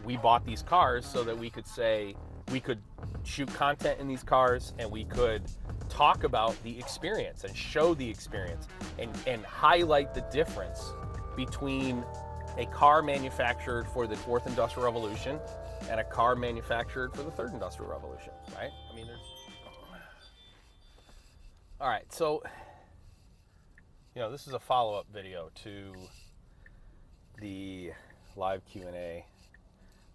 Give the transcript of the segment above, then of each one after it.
we bought these cars so that we could shoot content in these cars, and we could talk about the experience and show the experience and highlight the difference between a car manufactured for the fourth industrial revolution and a car manufactured for the third industrial revolution, right? I mean, all right, so, this is a follow-up video to the live Q&A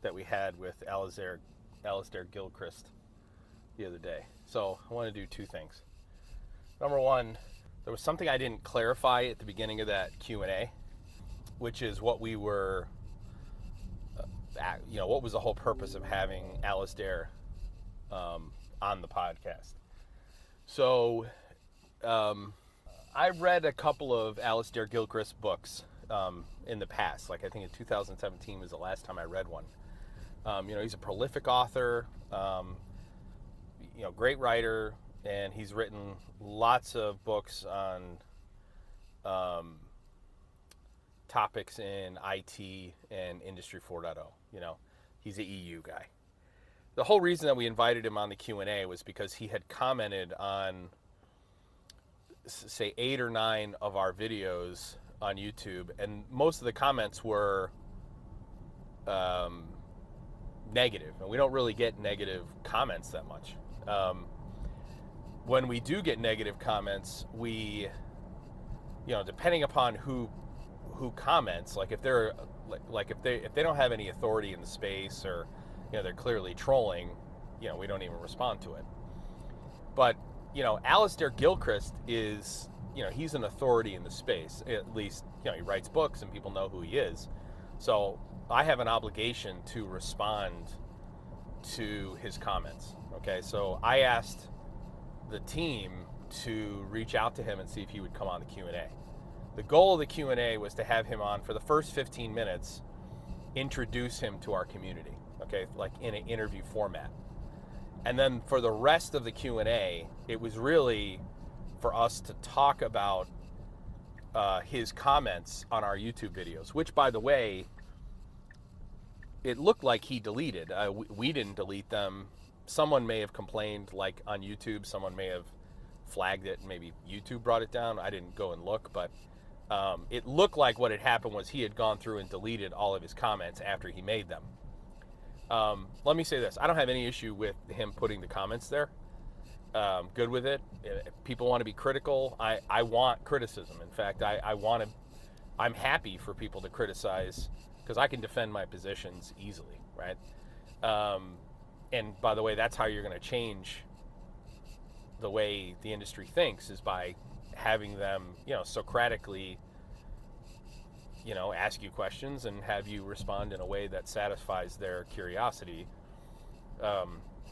that we had with Alasdair Gilchrist the other day. So I want to do two things. Number one, there was something I didn't clarify at the beginning of that Q&A, which is what we were, what was the whole purpose of having Alasdair on the podcast. So I've read a couple of Alasdair Gilchrist books in the past. Like I think in 2017 was the last time I read one. He's a prolific author, great writer, and he's written lots of books on topics in IT and Industry 4.0. He's an EU guy. The whole reason that we invited him on the Q&A was because he had commented on, say, 8 or 9 of our videos on YouTube, and most of the comments were negative, and we don't really get negative comments that much. When we do get negative comments, we, depending upon who comments, like if they're if they don't have any authority in the space, or they're clearly trolling, we don't even respond to it. But Alasdair Gilchrist is, he's an authority in the space. At least, he writes books and people know who he is. So I have an obligation to respond to his comments. Okay, so I asked the team to reach out to him and see if he would come on the Q&A. The goal of the Q&A was to have him on for the first 15 minutes, introduce him to our community, okay, like in an interview format. And then for the rest of the Q&A, it was really for us to talk about his comments on our YouTube videos, which, by the way, it looked like he deleted. We didn't delete them. Someone may have complained, like on YouTube, someone may have flagged it, and maybe YouTube brought it down. I didn't go and look, but it looked like what had happened was he had gone through and deleted all of his comments after he made them. Let me say this. I don't have any issue with him putting the comments there. Good with it. If people want to be critical, I want criticism. In fact, I'm happy for people to criticize, because I can defend my positions easily, right? And by the way, that's how you're going to change the way the industry thinks, is by having them, Socratically, ask you questions and have you respond in a way that satisfies their curiosity.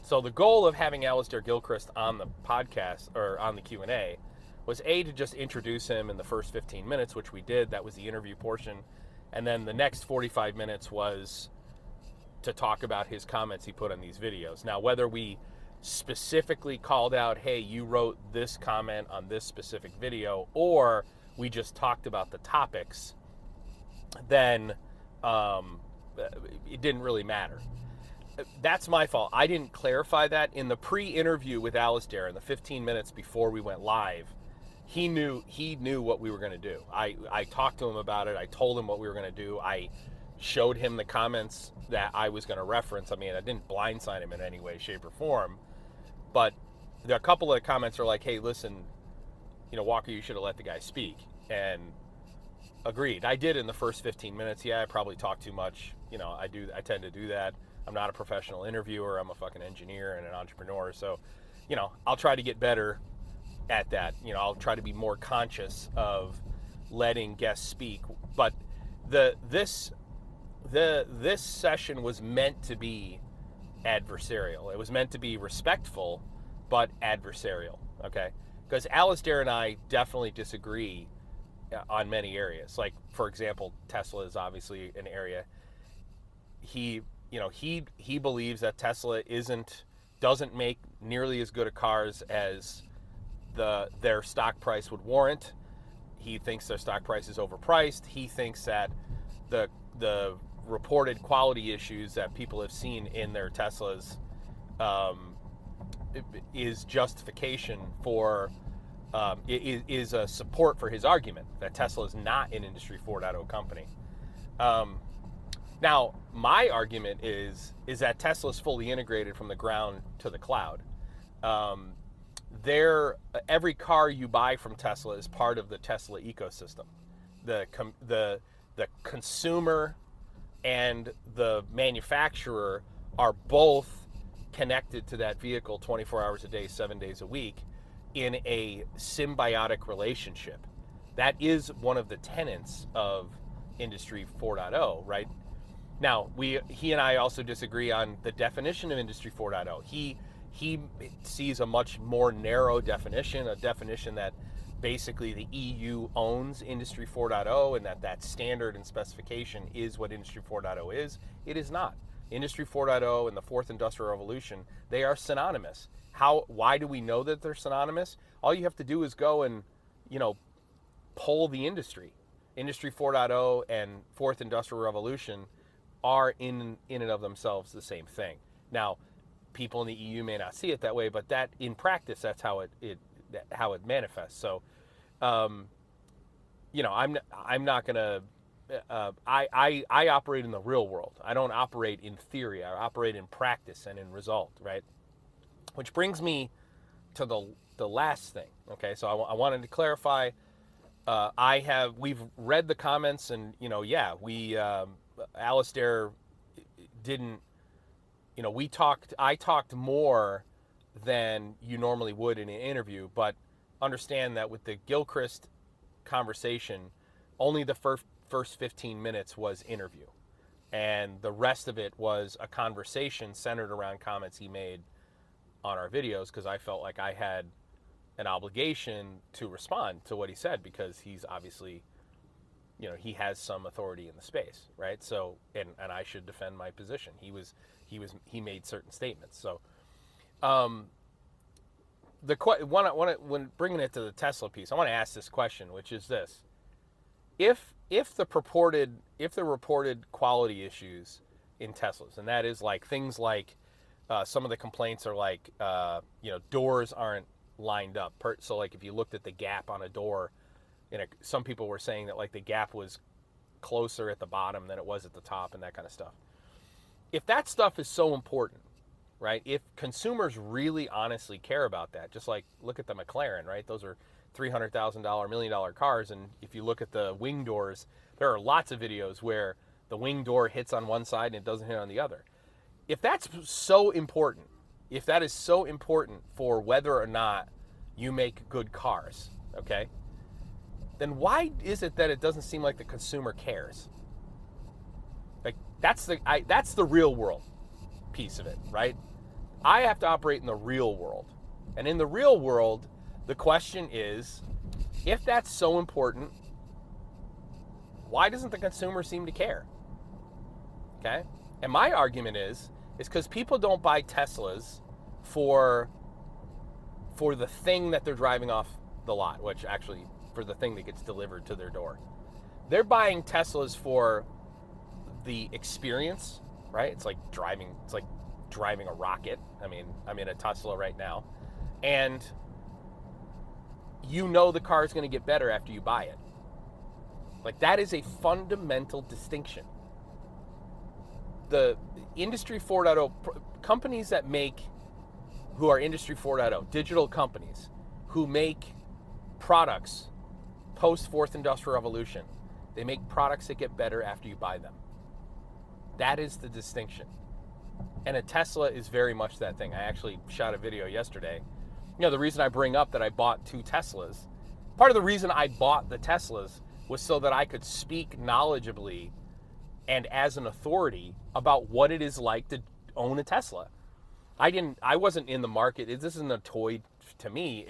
So the goal of having Alasdair Gilchrist on the podcast, or on the Q&A, was to just introduce him in the first 15 minutes, which we did. That was the interview portion. And then the next 45 minutes was to talk about his comments he put on these videos. Now, whether we specifically called out, hey, you wrote this comment on this specific video, or we just talked about the topics, then it didn't really matter. That's my fault. I didn't clarify that. In the pre-interview with Alasdair, in the 15 minutes before we went live, he knew what we were going to do. I talked to him about it. I told him what we were going to do. I showed him the comments that I was going to reference. I mean, I didn't blindside him in any way, shape, or form. But there are a couple of comments are like, hey, listen, Walker, you should have let the guy speak. And agreed. I did in the first 15 minutes. Yeah, I probably talked too much. I tend to do that. I'm not a professional interviewer. I'm a fucking engineer and an entrepreneur. So, I'll try to get better at that. I'll try to be more conscious of letting guests speak. But this session was meant to be adversarial. It was meant to be respectful, but adversarial, okay? Because Alasdair and I definitely disagree on many areas. Like, for example, Tesla is obviously an area. He believes that Tesla doesn't make nearly as good a cars as their stock price would warrant. He thinks their stock price is overpriced. He thinks that the reported quality issues that people have seen in their Teslas is justification for, is a support for his argument that Tesla is not an Industry 4.0 company. Now, my argument is that Tesla is fully integrated from the ground to the cloud. Every car you buy from Tesla is part of the Tesla ecosystem. The consumer and the manufacturer are both connected to that vehicle 24 hours a day, 7 days a week in a symbiotic relationship. That is one of the tenets of Industry 4.0, right? Now, he and I also disagree on the definition of Industry 4.0. He sees a much more narrow definition, a definition that basically the EU owns Industry 4.0 and that standard and specification is what Industry 4.0 is. It is not. Industry 4.0 and the Fourth Industrial Revolution, they are synonymous. Why do we know that they're synonymous? All you have to do is go and, poll the industry. Industry 4.0 and Fourth Industrial Revolution are in and of themselves the same thing. Now, people in the EU may not see it that way, but that in practice, that's how it manifests. So, I'm not gonna. I operate in the real world. I don't operate in theory. I operate in practice and in result, right? Which brings me to the last thing. Okay, so I wanted to clarify. We've read the comments, and Alasdair didn't. I talked more than you normally would in an interview, but understand that with the Gilchrist conversation, only the first 15 minutes was interview, and the rest of it was a conversation centered around comments he made on our videos, because I felt like I had an obligation to respond to what he said, because he's obviously, he has some authority in the space, right? So, and I should defend my position. He made certain statements. So, when bringing it to the Tesla piece, I want to ask this question, which is this: if the reported quality issues in Teslas, and that is like things like some of the complaints are like doors aren't lined up. So like if you looked at the gap on a door, some people were saying that like the gap was closer at the bottom than it was at the top, and that kind of stuff. If that stuff is so important, right? If consumers really honestly care about that, just like look at the McLaren, right? Those are $300,000, $1 million cars, and if you look at the wing doors, there are lots of videos where the wing door hits on one side and it doesn't hit on the other. If that's so important, if that is so important for whether or not you make good cars, okay, then why is it that it doesn't seem like the consumer cares? Like that's the real world piece of it, right? I have to operate in the real world. And in the real world, the question is, if that's so important, why doesn't the consumer seem to care? Okay? And my argument is because people don't buy Teslas for the thing that they're driving off the lot, which actually for the thing that gets delivered to their door. They're buying Teslas for the experience, right? It's like driving a rocket. I mean, I'm in a Tesla right now, and the car is going to get better after you buy it. Like, that is a fundamental distinction. The Industry 4.0 companies who are Industry 4.0, digital companies who make products post Fourth Industrial Revolution, they make products that get better after you buy them. That is the distinction. And a Tesla is very much that thing. I actually shot a video yesterday. The reason I bring up that I bought 2 Teslas, part of the reason I bought the Teslas was so that I could speak knowledgeably and as an authority about what it is like to own a Tesla. I wasn't in the market. This isn't a toy to me.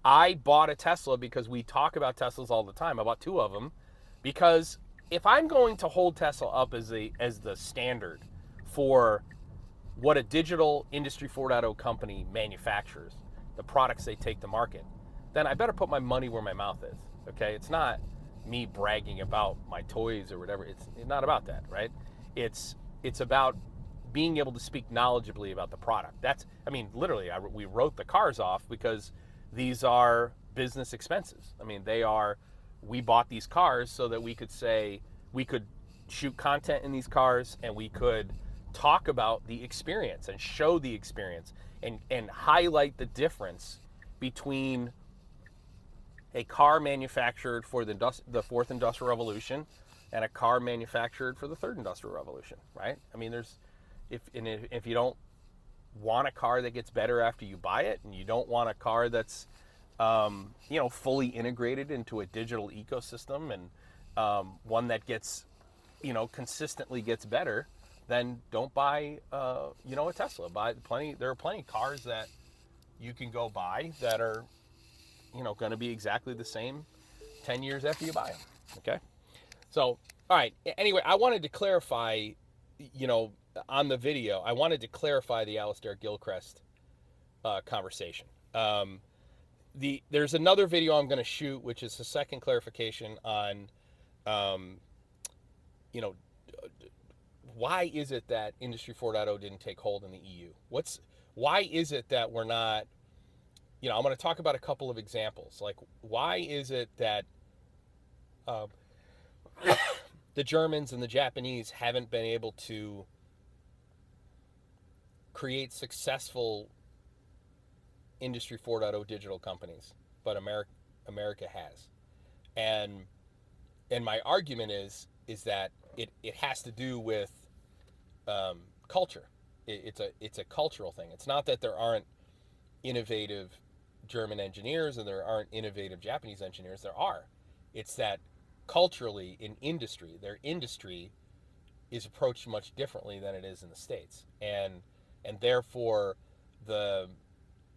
I bought a Tesla because we talk about Teslas all the time. I bought 2 of them because if I'm going to hold Tesla up as the standard for what a digital Industry 4.0 company manufactures, the products they take to market, then I better put my money where my mouth is. Okay, it's not me bragging about my toys or whatever. It's not about that, right? It's about being able to speak knowledgeably about the product. That's, I mean, literally, we wrote the cars off because these are business expenses. I mean, we bought these cars so that we could say, we could shoot content in these cars, and we could talk about the experience and show the experience and highlight the difference between a car manufactured for the fourth industrial revolution and a car manufactured for the third industrial revolution, right? I mean, if you don't want a car that gets better after you buy it, and you don't want a car that's fully integrated into a digital ecosystem, and one that gets consistently gets better, then don't buy a Tesla. There are plenty of cars that you can go buy that are going to be exactly the same 10 years after you buy them. Okay. So, all right. Anyway, I wanted to clarify, on the video, I wanted to clarify the Alasdair Gilchrist conversation. There's another video I'm going to shoot, which is the second clarification on, why is it that Industry 4.0 didn't take hold in the EU? Why is it that we're not, I'm going to talk about a couple of examples. Like, why is it that the Germans and the Japanese haven't been able to create successful Industry 4.0 digital companies, but America has? And my argument is that it has to do with culture. It's a cultural thing. It's not that there aren't innovative German engineers and there aren't innovative Japanese engineers. There are. It's that culturally in industry, their industry is approached much differently than it is in the States, and therefore the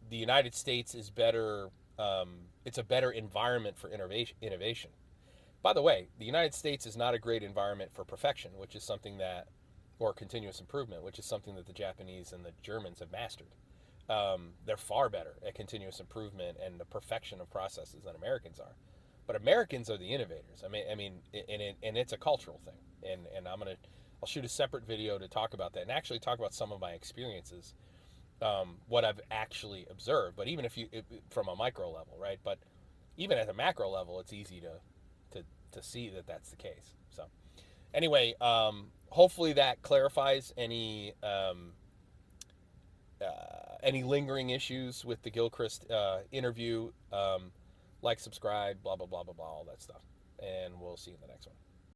United States is better. It's a better environment for innovation. By the way, the United States is not a great environment for perfection, which is something that, or continuous improvement, which is something that the Japanese and the Germans have mastered. They're far better at continuous improvement and the perfection of processes than Americans are. But Americans are the innovators. I mean, and it's a cultural thing. And I'll shoot a separate video to talk about that and actually talk about some of my experiences, what I've actually observed. But even from a micro level, right? But even at a macro level, it's easy to see that that's the case. So anyway, hopefully that clarifies any lingering issues with the Gilchrist interview. Like, subscribe, blah, blah, blah, blah, blah, all that stuff. And we'll see you in the next one.